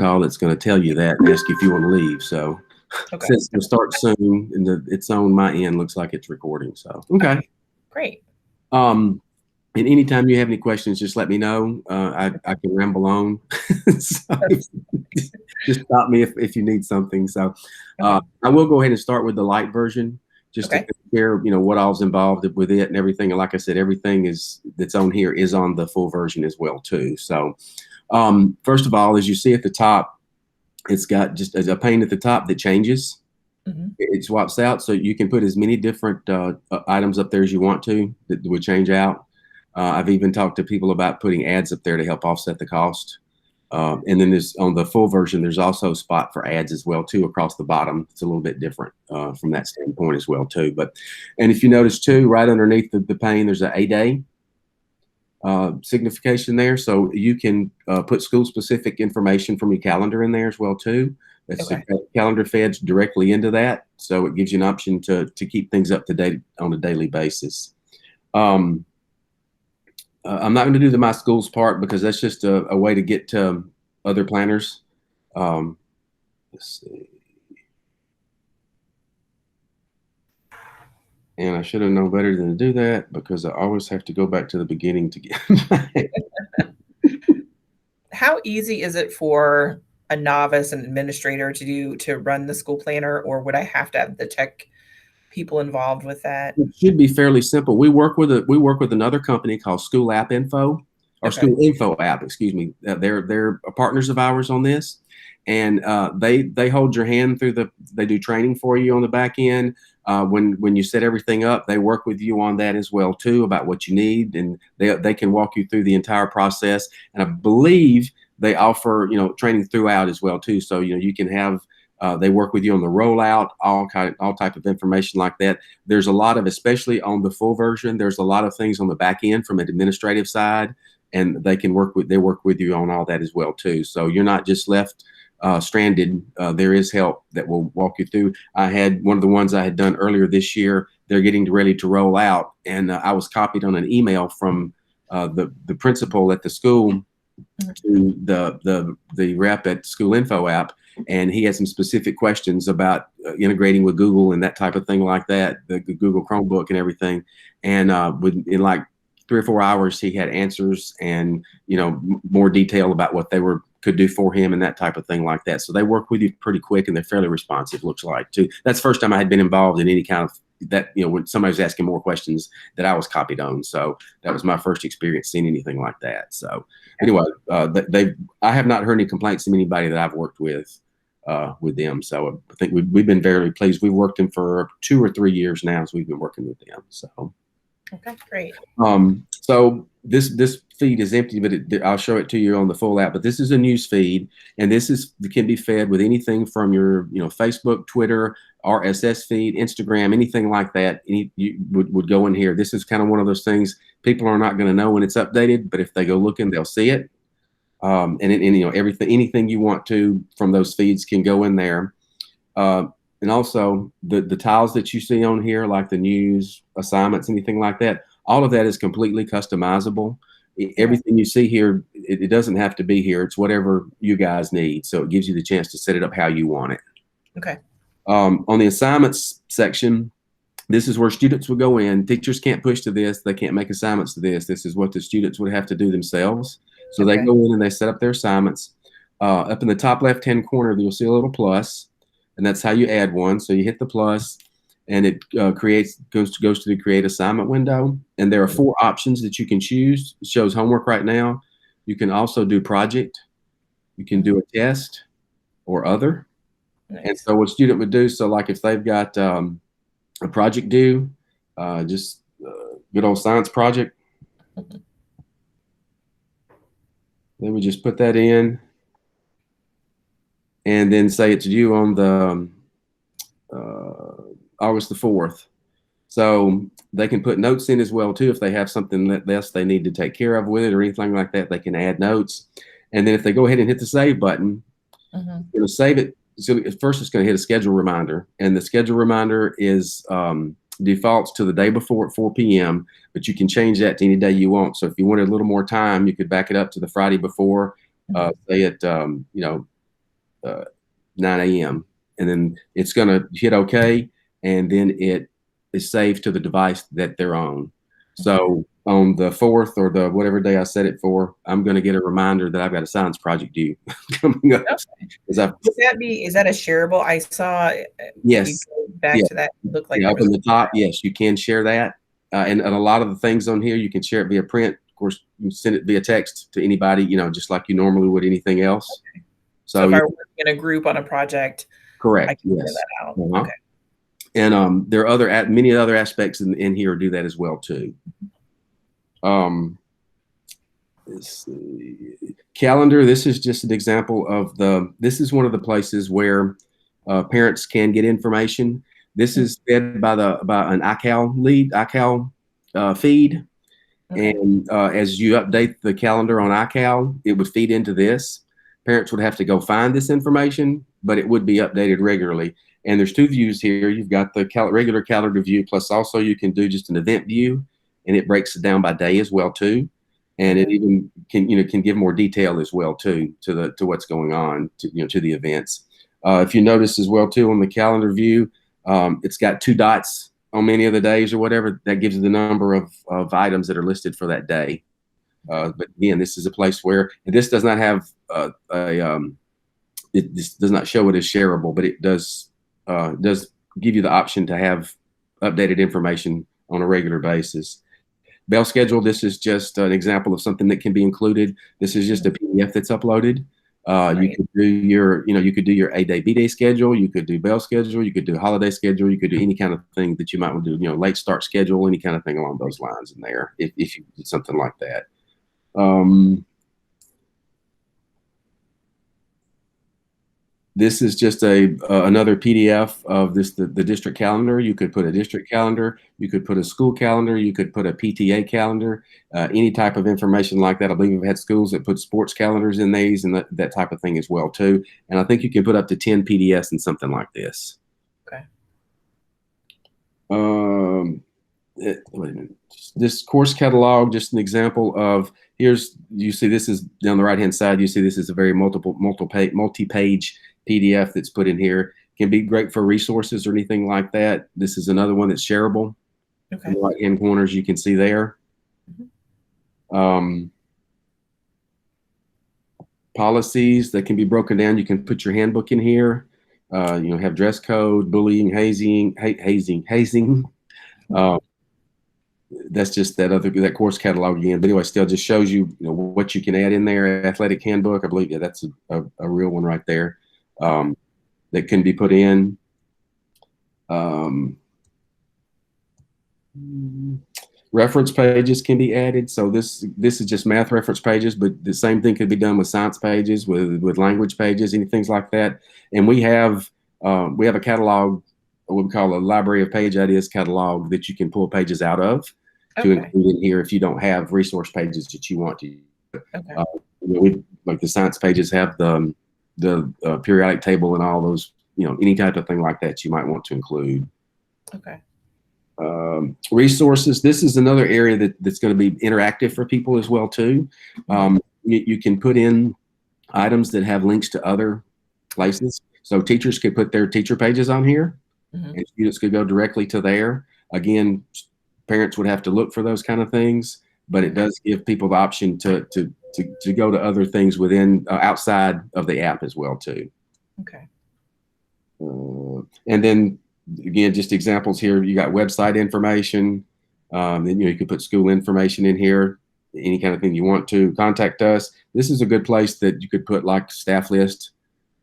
call that's going to tell you that and ask you if you want to leave. So Okay. since we'll start soon, and it's on my end, looks like it's recording. So okay. Great. And anytime you have any questions, just let me know. I can ramble on. So just stop me if you need something. So I will go ahead and start with the light version, just to compare, what all's involved with it and everything. And like I said, everything that's on here is on the full version as well too. So first of all, as you see at the top, it's got just a pane at the top that changes. It swaps out, so you can put as many different items up there as you want to that would change out. I've even talked to people about putting ads up there to help offset the cost. And then there's on the full version, there's also a spot for ads as well too across the bottom. It's a little bit different from that standpoint as well too. And if you notice too, right underneath the pane, there's a day signification there, so you can put school specific information from your calendar in there as well too. That's calendar fed directly into that, so it gives you an option to keep things up to date on a daily basis. I'm not going to do the My Schools part because that's just a way to get to other planners. Let's see. And I should have known better than to do that because I always have to go back to the beginning to get back. How easy is it for a novice, an administrator to run the school planner, or would I have to have the tech people involved with that? It should be fairly simple. We work with another company called School App Info, or School Info App, excuse me. They're partners of ours on this, and they hold your hand through they do training for you on the back end. When you set everything up, they work with you on that as well too, about what you need, and they can walk you through the entire process. And I believe they offer training throughout as well too, so you can have. They work with you on the rollout, all type of information like that. There's a lot of, especially on the full version, there's a lot of things on the back end from an administrative side, and they work with you on all that as well too. So you're not just left stranded. There is help that will walk you through. I had one of the ones I had done earlier this year. They're getting ready to roll out, and I was copied on an email from the principal at the school to the rep at School Info App. And he had some specific questions about integrating with Google and that type of thing like that, the Google Chromebook and everything. And in like 3 or 4 hours, he had answers and, more detail about what they could do for him and that type of thing like that. So they work with you pretty quick and they're fairly responsive, looks like too. That's the first time I had been involved in any kind of that, when somebody was asking more questions that I was copied on. So that was my first experience seeing anything like that. So anyway, I have not heard any complaints from anybody that I've worked with them. So I think we've been very pleased. We've worked them for 2 or 3 years now, so we've been working with them. So okay, great. So this feed is empty, but I'll show it to you on the full app. But this is a news feed, and can be fed with anything from your Facebook, Twitter, RSS feed, Instagram, anything like that. You would go in here. This is kind of one of those things people are not going to know when it's updated, but if they go looking, they'll see it. And anything you want to from those feeds can go in there. And also the tiles that you see on here, like the news, assignments, anything like that, all of that is completely customizable. Everything you see here, it doesn't have to be here. It's whatever you guys need. So it gives you the chance to set it up how you want it. Okay. On the assignments section, this is where students will go in. Teachers can't push to this. They can't make assignments to this. This is what the students would have to do themselves. So they go in and they set up their assignments. Up in the top left-hand corner, you'll see a little plus, and that's how you add one. So you hit the plus, and it goes to the create assignment window. And there are 4 options that you can choose. It shows homework right now. You can also do project. You can do a test or other. Nice. And so what a student would do, so like if they've got a project due, just good old science project, they would just put that in and then say it's due on the August the 4th. So they can put notes in as well too. If they have something else they need to take care of with it or anything like that, they can add notes. And then if they go ahead and hit the save button, it's going to save it. So first it's going to hit a schedule reminder, and the schedule reminder is defaults to the day before at 4 p.m., but you can change that to any day you want. So if you wanted a little more time, you could back it up to the Friday before, say at 9 a.m. And then it's going to hit OK, and then it is saved to the device that they're on. So on the 4th or the whatever day I set it for, I'm going to get a reminder that I've got a science project due coming up. Is that a shareable? I saw. Yes. Back to that. Looked like up in the top. Yes, you can share that. And a lot of the things on here, you can share it via print. Of course, you send it via text to anybody, just like you normally would anything else. Okay. So if I work in a group on a project, correct. I can figure that out. Okay. And there are many other aspects in here do that as well too. Let's see. Calendar. This is just an example of this is one of the places where parents can get information. This is fed by an iCal feed. Okay. And as you update the calendar on iCal, it would feed into this. Parents would have to go find this information, but it would be updated regularly. And there's 2 views here. You've got the regular calendar view, plus also you can do just an event view, and it breaks it down by day as well too. And it even can give more detail as well too to what's going on to the events. If you notice as well too on the calendar view, it's got 2 dots on many of the days or whatever. That gives you the number of items that are listed for that day. But again, this is a place where this does not have this does not show it as shareable, but it does give you the option to have updated information on a regular basis. Bell schedule. This is just an example of something that can be included. This is just a PDF that's uploaded. You could do your A-day, B-day schedule. You could do bell schedule. You could do holiday schedule. You could do any kind of thing that you might want to do, late start schedule, any kind of thing along those lines in there, if you did something like that. This is just another PDF of the district calendar. You could put a district calendar, you could put a school calendar, you could put a PTA calendar, any type of information like that. I believe we've had schools that put sports calendars in these and that type of thing as well too. And I think you can put up to 10 PDFs in something like this. Okay. Wait a minute. This course catalog, just an example of, you see this is down the right-hand side. You see this is a very multi-page PDF that's put in here. Can be great for resources or anything like that. This is another one that's shareable. Okay. In the right-hand corners, you can see there. Policies that can be broken down. You can put your handbook in here. Have dress code, bullying, hazing. That's just that course catalog again. But anyway, still just shows you, what you can add in there. Athletic handbook, I believe, that's a real one right there. That can be put in. Reference pages can be added. So this is just math reference pages, but the same thing could be done with science pages, with language pages, any things like that. And we have a catalog, what we call a library of page ideas catalog, that you can pull pages out of to include in here if you don't have resource pages that you want to. Okay. Like the science pages have the periodic table and all those, any type of thing like that you might want to include. Okay. Resources. This is another area that's going to be interactive for people as well too. You can put in items that have links to other places. So teachers could put their teacher pages on here, and students could go directly to there. Again, parents would have to look for those kind of things, but it does give people the option to go to other things within outside of the app as well too. Okay. And then again, just examples here. You got website information. Then you could put school information in here. Any kind of thing you want to. Contact us. This is a good place that you could put like staff list,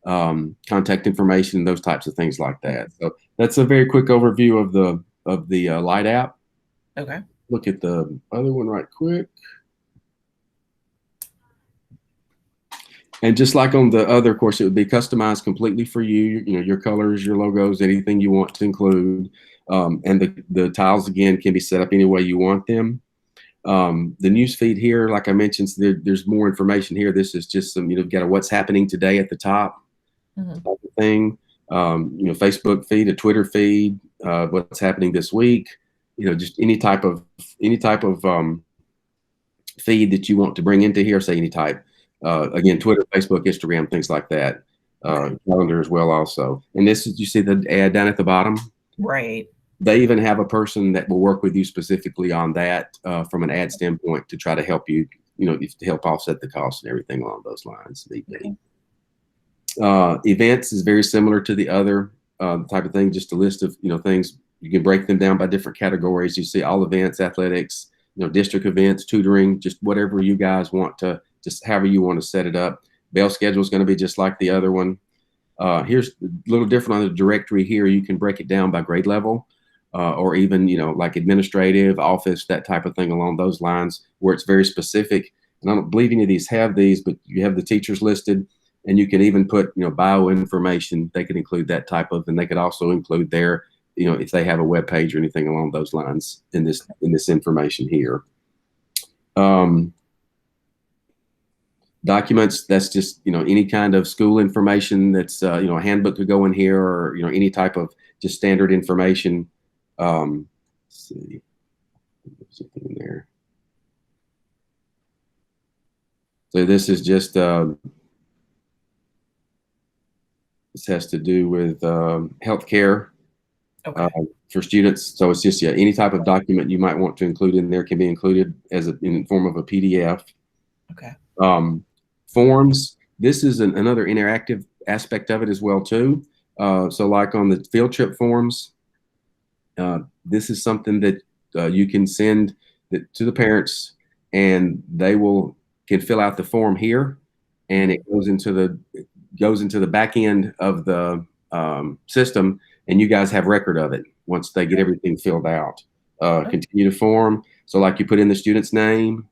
contact information, those types of things like that. So that's a very quick overview of the Light app. Okay. Look at the other one right quick. And just like on the other course, it would be customized completely for you. Your colors, your logos, anything you want to include. And the tiles, again, can be set up any way you want them. The news feed here, like I mentioned, there's more information here. This is just some, got a what's happening today at the top type of thing. Facebook feed, a Twitter feed, what's happening this week. Just any type of feed that you want to bring into here. Say any type. Again, Twitter, Facebook, Instagram, things like that. Okay. calendar as well also. And this is, you see the ad down at the bottom? Right. They even have a person that will work with you specifically on that from an ad standpoint to try to help you, to help offset the cost and everything along those lines. Okay. Events is very similar to the other type of thing, just a list of, things. You can break them down by different categories. You see all events, athletics, district events, tutoring, just whatever you guys want to, just however you want to set it up. Bell schedule is going to be just like the other one. Here's a little different on the directory here. You can break it down by grade level. Or even, like administrative, office, that type of thing along those lines, where it's very specific. And I don't believe any of these have these, but you have the teachers listed, and you can even put, bio information. They could include that type of, and they could also include their, if they have a web page or anything along those lines in this information here. Documents, that's just, any kind of school information that's, a handbook could go in here, or, any type of just standard information. Let's see, something in there. So this is just this has to do with healthcare for students. So it's just any type of document you might want to include in there can be included as in form of a PDF. Okay. Forms. This is another interactive aspect of it as well too. So like on the field trip forms. This is something that you can send to the parents, and they can fill out the form here, and it goes into the back end of the system, and you guys have record of it once they get everything filled out. Continue to form. So like you put in the student's name,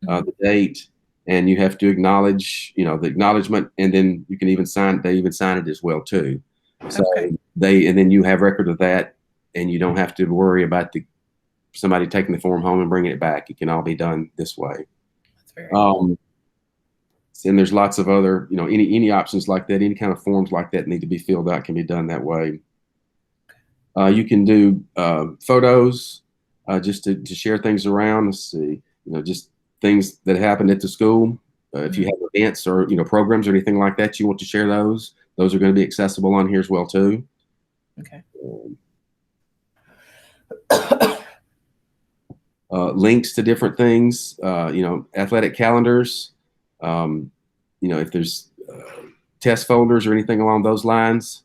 the date, and you have to acknowledge, the acknowledgement, and then you can even sign. They even sign it as well too. So and then you have record of that. And you don't have to worry about somebody taking the form home and bringing it back. It can all be done this way. That's very cool. And there's lots of other, any options like that, any kind of forms like that need to be filled out can be done that way. You can do photos just to share things around. Let's see, just things that happened at the school. If you have events or programs or anything like that, you want to share those. Those are going to be accessible on here as well too. Okay. Links to different things, athletic calendars, if there's test folders or anything along those lines,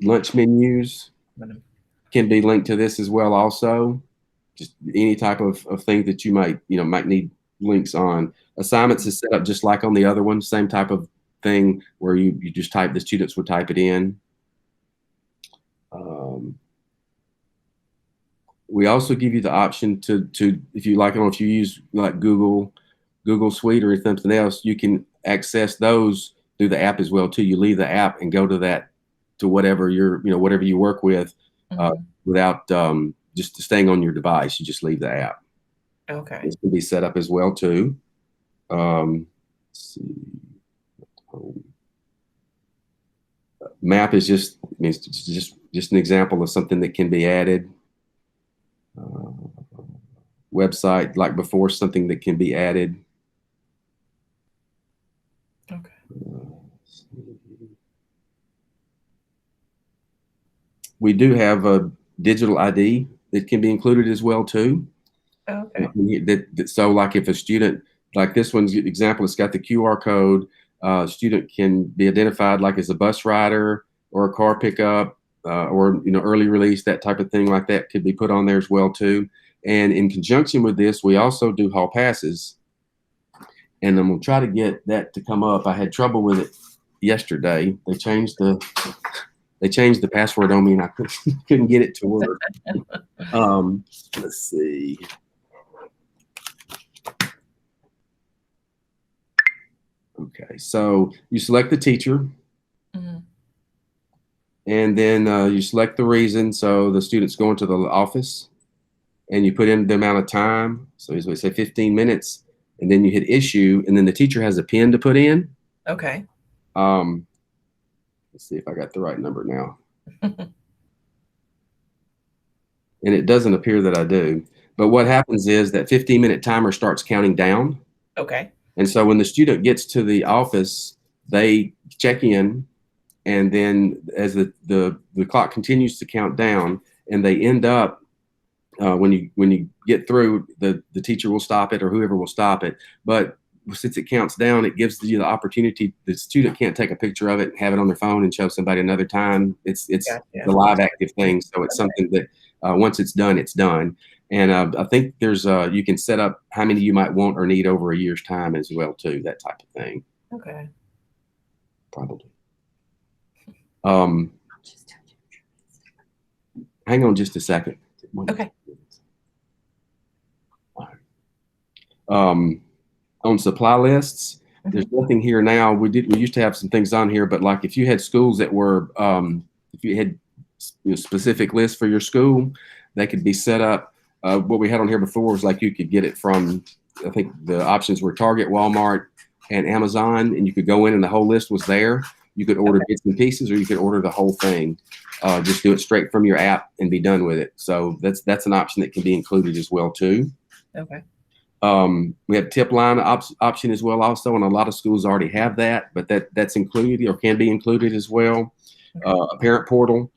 lunch menus can be linked to this as well also. Just any type of thing that you might need links on. Assignments is set up just like on the other one, same type of thing where you just the students would type it in. We also give you the option to if you like, I don't know if you use like Google Suite or something else, you can access those through the app as well too. You leave the app and go to whatever whatever you work with without just staying on your device. You just leave the app. Okay. This can be set up as well too. Let's see. Map is just an example of something that can be added. Website, like before, something that can be added. Okay. We do have a digital ID that can be included as well too. Okay. So like if a student, like this one's example, it's got the QR code. Student can be identified like as a bus rider or a car pickup or early release, that type of thing like that could be put on there as well too. And in conjunction with this, we also do hall passes. And I'm gonna try to get that to come up. I had trouble with it yesterday. They changed the password on me, and I couldn't get it to work. Let's see. Okay, so you select the teacher, and then you select the reason. So the student's going to the office, and you put in the amount of time. So we say 15 minutes, and then you hit issue, and then the teacher has a pin to put in. Okay. Let's see if I got the right number now. And it doesn't appear that I do. But what happens is that 15-minute timer starts counting down. Okay. And so when the student gets to the office, they check in, and then as the clock continues to count down, and they end up when you get through, the teacher will stop it or whoever will stop it. But since it counts down, it gives you the opportunity. The student can't take a picture of it and have it on their phone and show somebody another time. It's Gotcha. a live active thing, so it's Okay. something that once it's done, it's done. And I think there's you can set up how many you might want or need over a year's time as well too. That type of thing, Okay. probably. Um, Hang on just a second. Okay. On supply lists, there's nothing here now. We used to have some things on here, but like if you had schools that were if you had specific lists for your school, they could be set up. What we had on here before was like you could get it from, I think the options were Target, Walmart, and Amazon, and you could go in and the whole list was there. You could order bits and pieces, or you could order the whole thing. Just do it straight from your app and be done with it. So that's an option that can be included as well too. Okay. We have tip line option as well also, and a lot of schools already have that, but that's included or can be included as well. Okay. A parent portal.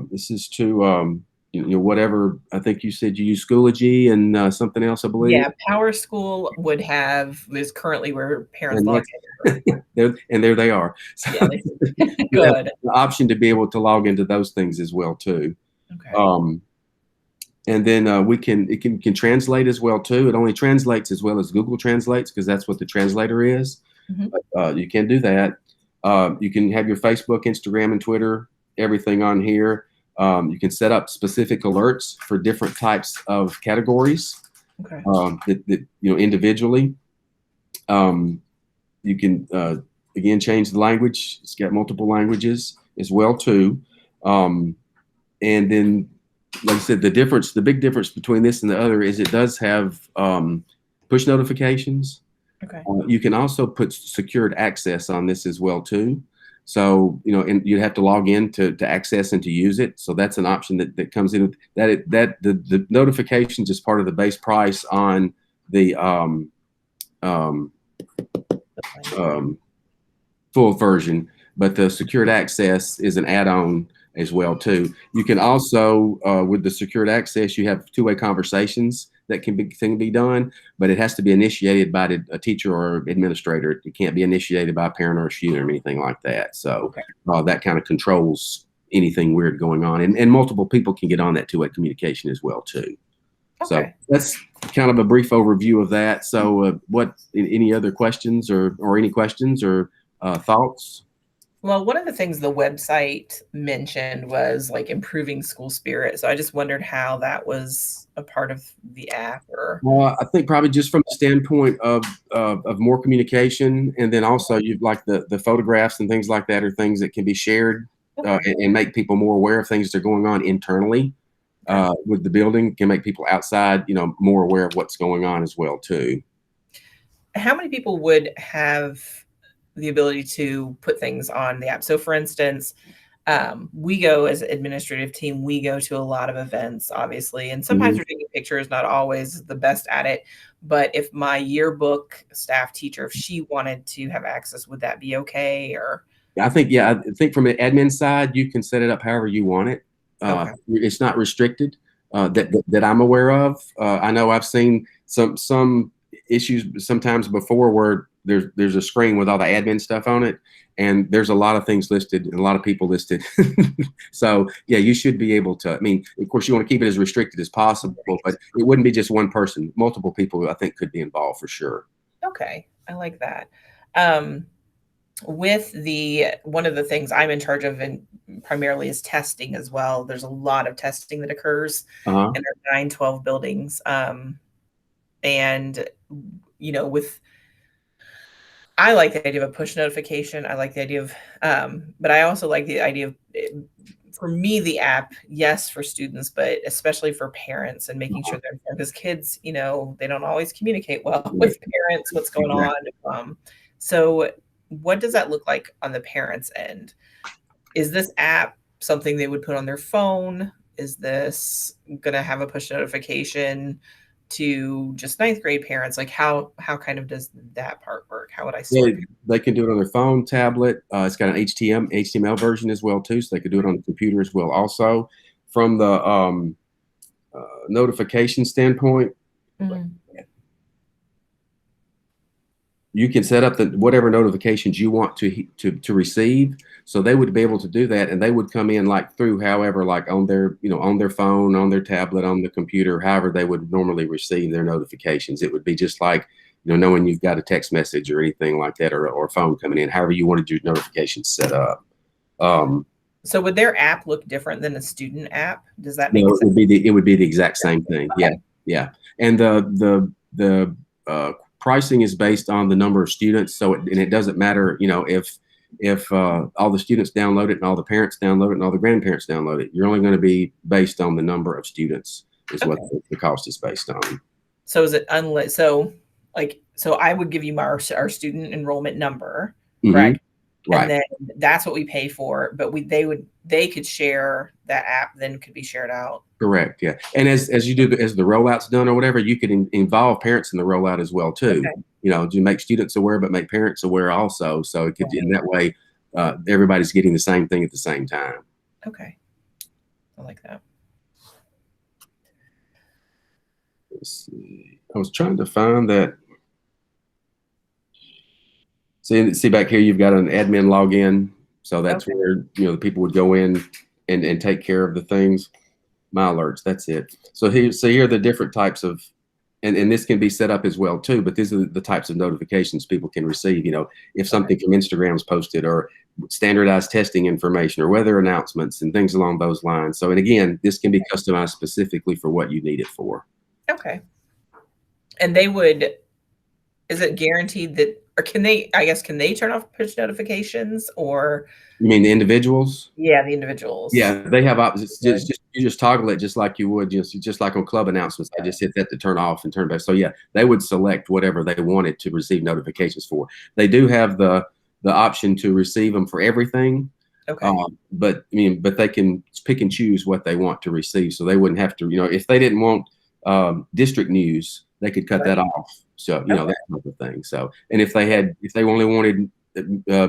This is to whatever. I think you said you use Schoology and something else, I believe. Yeah, Power School is currently where parents And log in. there they are. So Yeah, you have good. the option to be able to log into those things as well too. Okay. And then it can translate as well too. It only translates as well as Google translates because that's what the translator is. But, you can do that. You can have your Facebook, Instagram, and Twitter, everything on here. You can set up specific alerts for different types of categories. Okay. That individually. You can again change the language. It's got multiple languages as well too. And then, like I said, the big difference between this and the other is it does have push notifications. Okay. You can also put secured access on this as well too. So and you have to log in to access and to use it. So that's an option that comes in with that. The notifications is part of the base price on the full version, but the secured access is an add-on as well too. You can also with the secured access, you have two-way conversations that can be done, but it has to be initiated by a teacher or administrator. It can't be initiated by a parent or a student or anything like that. So that kind of controls anything weird going on, and multiple people can get on that two-way communication as well too. So that's kind of a brief overview of that. So any other questions or any questions or thoughts? Well, one of the things the website mentioned was like improving school spirit. So I just wondered how that was a part of the app or. I think probably just from the standpoint of more communication, and then also you've like the photographs and things like that are things that can be shared and make people more aware of things that are going on internally. With the building can make people outside, more aware of what's going on as well too. How many people would have the ability to put things on the app? So for instance, we go as an administrative team, we go to a lot of events, obviously, and sometimes we're taking pictures, not always the best at it. But if my yearbook staff teacher, if she wanted to have access, would that be okay? Or I think from an admin side, you can set it up however you want it. It's not restricted that I'm aware of. I know I've seen some issues sometimes before where there's a screen with all the admin stuff on it, and there's a lot of things listed and a lot of people listed. So yeah, you should be able to. I mean, of course, you want to keep it as restricted as possible, but it wouldn't be just one person. Multiple people, I think, could be involved for sure. Okay, I like that. With one of the things I'm in charge of and primarily is testing as well. There's a lot of testing that occurs in our 9-12 buildings. And I like the idea of a push notification. I like the idea of, but I also like the idea of, for me, the app, yes, for students, but especially for parents and making sure they're informed, because kids, they don't always communicate well with parents, what's going on. So what does that look like on the parents' end? Is this app something they would put on their phone? Is this going to have a push notification to just ninth grade parents? Like how kind of does that part work? How would I Yeah, sort? they can do it on their phone, tablet. It's got an HTML version as well too, so they could do it on the computer as well. Also, from the notification standpoint, Mhm. you can set up the whatever notifications you want to receive. So they would be able to do that, and they would come in like through however, like on their on their phone, on their tablet, on the computer, however they would normally receive their notifications. It would be just like knowing you've got a text message or anything like that, or a phone coming in, however you wanted your notifications set up. So would their app look different than a student app? Does that make No, sense? it would be the exact same thing. Yeah, Okay. yeah. And the pricing is based on the number of students. So it doesn't matter, if all the students download it and all the parents download it and all the grandparents download it. You're only going to be based on the number of students is what the cost is based on. So is it unlit? So I would give you our student enrollment number, correct? Right. And then that's what we pay for, but they could share that app, then could be shared out. Correct. Yeah. And as you do, as the rollout's done or whatever, you could involve parents in the rollout as well too. Okay. To make students aware, but make parents aware also. So it could, in that way, everybody's getting the same thing at the same time. Okay. I like that. Let's see. I was trying to find that. See back here, you've got an admin login. So that's where, the people would go in and take care of the things. My alerts, that's it. So here are the different types of, and this can be set up as well too, but these are the types of notifications people can receive. If something from Instagram is posted, or standardized testing information, or weather announcements and things along those lines. So, and again, this can be customized specifically for what you need it for. Okay. And is it guaranteed that, or can they turn off push notifications, or? You mean the individuals? Yeah, the individuals. Yeah, they have options. You just toggle it just like you would, just like on club announcements. I just hit that to turn off and turn back. So yeah, they would select whatever they wanted to receive notifications for. They do have the option to receive them for everything. Okay. But they can pick and choose what they want to receive. So they wouldn't have to, if they didn't want district news, they could cut that off. So that type of thing. So, and if they only wanted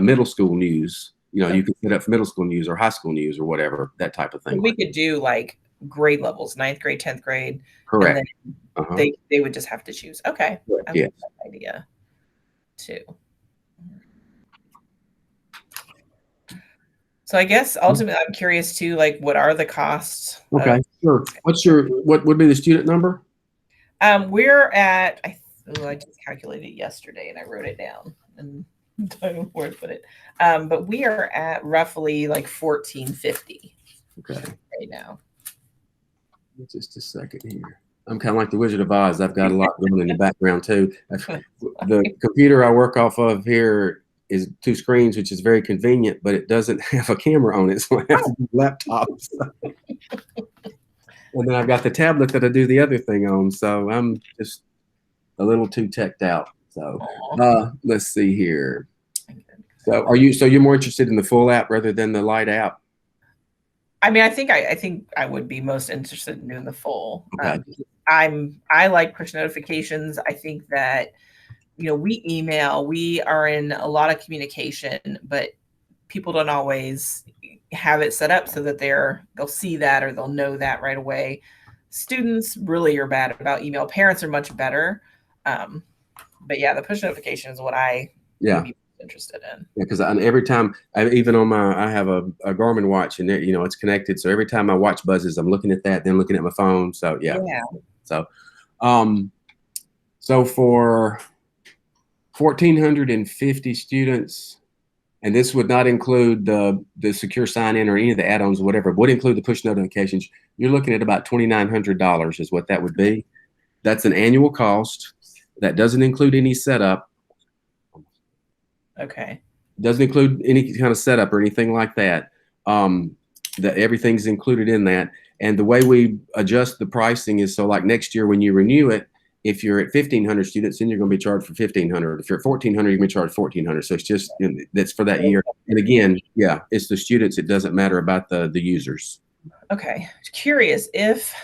middle school news, you could set up for middle school news or high school news or whatever, that type of thing. We could do like grade levels, 9th grade, 10th grade. Correct. And then they would just have to choose. Okay. Correct. I like that idea too. So I guess ultimately I'm curious too, like what are the costs? Okay, sure. What would be the student number? We're at, I just calculated it yesterday and I wrote it down and I don't know where to put it. But we are at roughly like $1,450. Okay. Right now. Just a second here. I'm kind of like the Wizard of Oz. I've got a lot going in the background too. The computer I work off of here is 2 screens, which is very convenient, but it doesn't have a camera on it, so I have to do laptops. And then I've got the tablet that I do the other thing on, so I'm just a little too teched out. So let's see here. So you're more interested in the full app rather than the light app? I mean, I think I would be most interested in doing the full. Okay. I like push notifications. I think that we email, we are in a lot of communication, but people don't always have it set up so that they'll see that or they'll know that right away. Students really are bad about email. Parents are much better. But yeah, the push notification is what I would be interested in. Yeah, because every time, even on I have a Garmin watch, and it's connected. So every time my watch buzzes, I'm looking at that, then looking at my phone. So yeah. So, so for 1,450 students, and this would not include the secure sign-in or any of the add-ons or whatever, would include the push notifications. You're looking at about $2,900 is what that would be. That's an annual cost. That doesn't include any setup. Okay. Doesn't include any kind of setup or anything like that. That everything's included in that. And the way we adjust the pricing is, so like next year when you renew it, if you're at 1,500 students, then you're going to be charged for 1,500. If you're at 1,400, you're going to be charged 1,400. So it's just, that's for that year. And again, yeah, it's the students. It doesn't matter about the users. Okay. Curious if,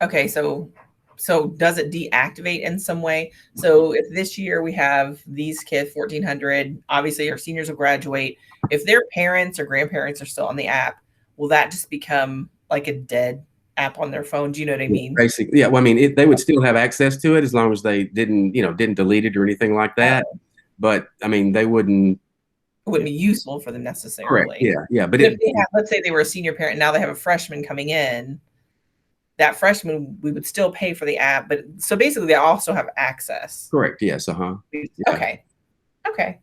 okay, so So does it deactivate in some way? So if this year we have these kids, 1,400, obviously our seniors will graduate. If their parents or grandparents are still on the app, will that just become like a dead app on their phone? Do you know what I mean? Basically, yeah. Well, I mean, they would still have access to it as long as they didn't delete it or anything like that. But I mean, they wouldn't. It wouldn't be useful for them Correct. necessarily. Yeah. But if they have, let's say they were a senior parent, now they have a freshman coming in. That freshman, we would still pay for the app, but so basically they also have access. Correct. Yes. Yeah. Okay.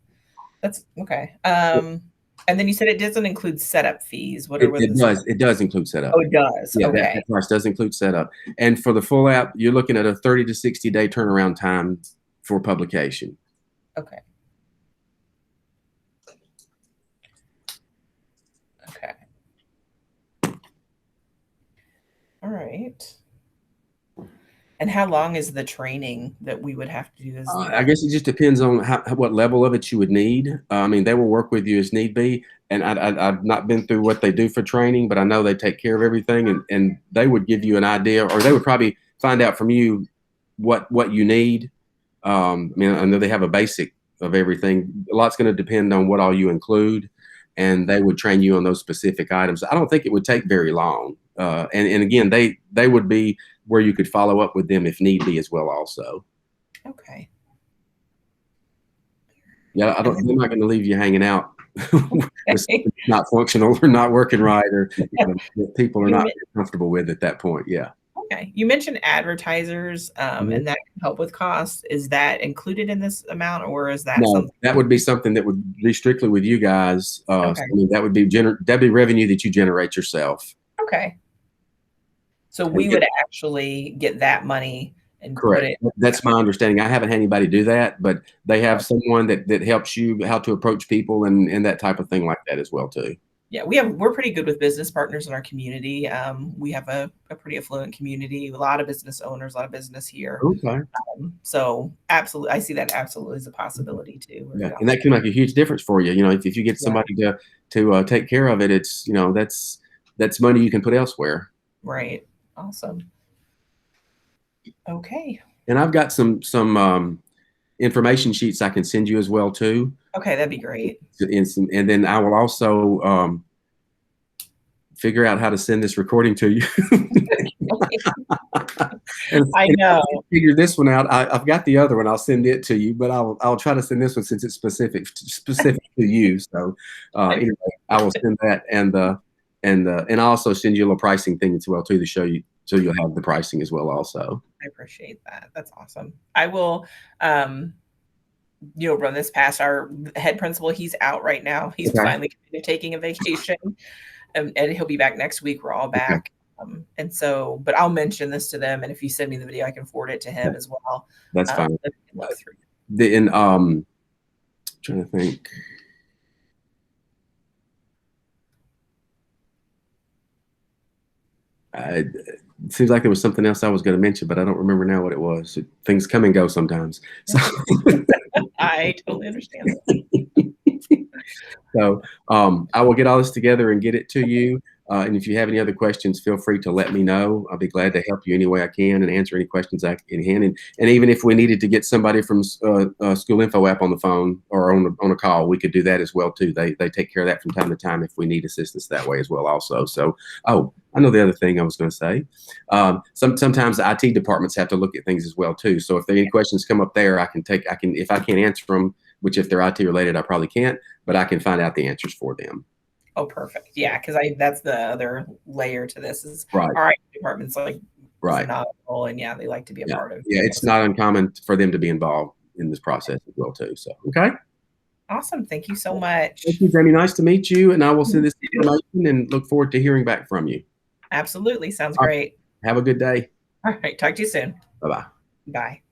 That's okay. And then you said it doesn't include setup fees. What are it does? It does include setup. Oh, it does. Yeah, okay. that price does include setup. And for the full app, you're looking at a 30 to 60 day turnaround time for publication. Okay. Okay. All right. And how long is the training that we would have to do this? I guess it just depends on what level of it you would need. I mean, they will work with you as need be. And I've not been through what they do for training, but I know they take care of everything, and they would give you an idea, or they would probably find out from you what you need. I mean, I know they have a basic of everything. A lot's going to depend on what all you include, and they would train you on those specific items. I don't think it would take very long. And again, they would be where you could follow up with them if need be as well also. Okay. Yeah, they're not going to leave you hanging out with not functional or not working right, or people are not comfortable with at that point. Yeah. Okay. You mentioned advertisers, and that can help with costs. Is that included in this amount, or is that something? That would be something that would be strictly with you guys. Okay. I mean, that would be revenue that you generate yourself. Okay. So we would actually get that money and correct. Put it. That's my understanding. I haven't had anybody do that, but they have someone that helps you how to approach people and that type of thing like that as well too. Yeah, we're pretty good with business partners in our community. We have a pretty affluent community, a lot of business owners, a lot of business here. Okay. So absolutely, I see that absolutely as a possibility too. Yeah, and that can make a huge difference for you. You know, if you get somebody to take care of it, it's that's money you can put elsewhere. Right. Awesome. Okay. And I've got some information sheets I can send you as well too. Okay, that'd be great. And then I will also figure out how to send this recording to you. I know. Figure this one out. I've got the other one. I'll send it to you, but I'll try to send this one since it's specific to you. So anyway, I will send that, and I'll also send you a little pricing thing as well too to show you, so you'll have the pricing as well also. I appreciate that. That's awesome. I will run this past our head principal. He's out right now. He's finally taking a vacation, and he'll be back next week. We're all back. And so, but I'll mention this to them, and if you send me the video, I can forward it to him as well. That's fine. Trying to think. It seems like there was something else I was going to mention, but I don't remember now what it was. Things come and go sometimes. So. I totally understand. So I will get all this together and get it to you. And if you have any other questions, feel free to let me know. I'll be glad to help you any way I can and answer any questions I can hand. And even if we needed to get somebody from School Info app on the phone or on a call, we could do that as well too. They take care of that from time to time if we need assistance that way as well also. So, I know the other thing I was going to say. Sometimes the IT departments have to look at things as well too. So if any questions come up there, if I can't answer them, which if they're IT related, I probably can't, but I can find out the answers for them. Oh, perfect. Yeah, because that's the other layer to this is right. Our IT department's like phenomenal, and they like to be a part of. Yeah, it's not uncommon for them to be involved in this process as well too. So okay. Awesome. Thank you so much. Thank you, Jamie. Nice to meet you, and I will send this information and look forward to hearing back from you. Absolutely. Sounds great. Have a good day. All right. Talk to you soon. Bye-bye. Bye.